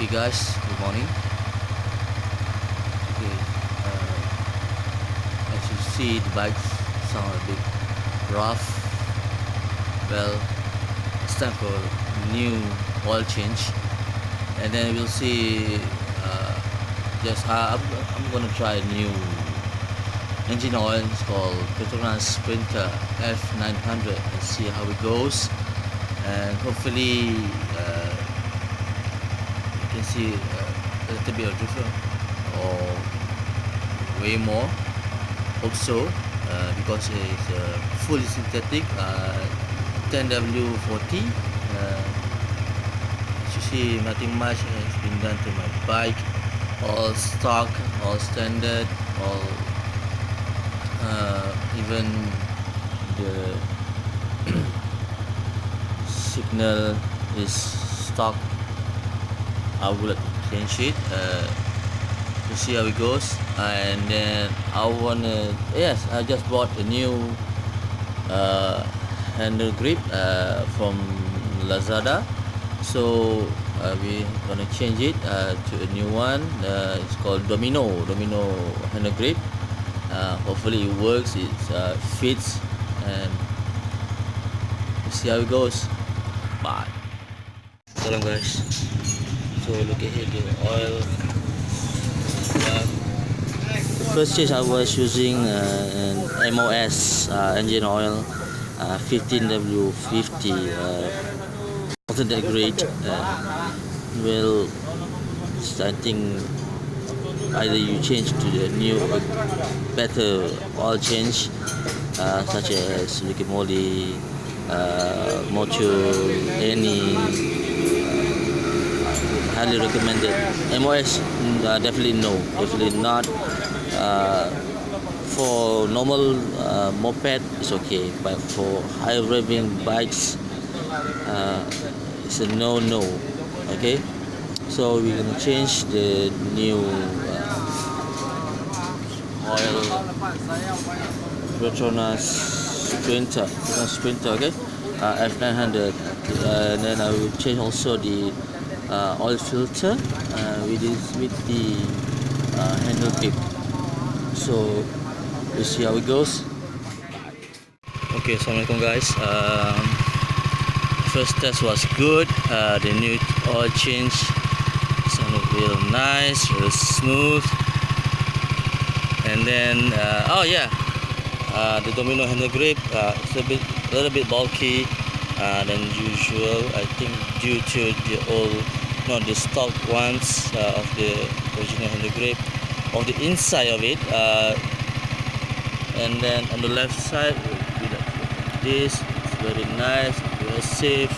Okay guys, good morning. Okay, as you see, the bikes sound a bit rough. Well, it's time for new oil change, and then we'll see. I'm gonna try a new engine oil. It's called Petronas Sprinta F900, and see how it goes. And hopefully, you can see a little bit of difference, or way more. Hope so, because it's fully synthetic 10W40. As you see, nothing much has been done to my bike. All stock, all standard, all even the signal is stock. I would like to change it to see how it goes. And then I just bought a new handle grip from Lazada, so we're gonna change it to a new one. It's called Domino handle grip. Hopefully it works, it fits, and we'll see how it goes. Bye. Salam guys. So look at here, the oil. First change I was using an MOS engine oil, 15W50 alternate grade. Well, I think either you change to the new better oil change, such as Ricky Moly, Mocho, any. Highly recommended. MOS, definitely no, definitely not. For normal moped it's okay, but for high revving bikes it's a no. Okay, so we're gonna change the new oil Petronas Sprinta, okay, F900, and then I will change also the oil filter with the handle grip. So we'll see how it goes. Okay, Assalamualaikum guys. First test was good. The new oil change sounded real nice, real smooth. And then the Domino handle grip, it's a little bit bulky than usual. I think due to the stock ones of the original handle grip, of the inside of it, and then on the left side it will be like this. It's very nice, aggressive.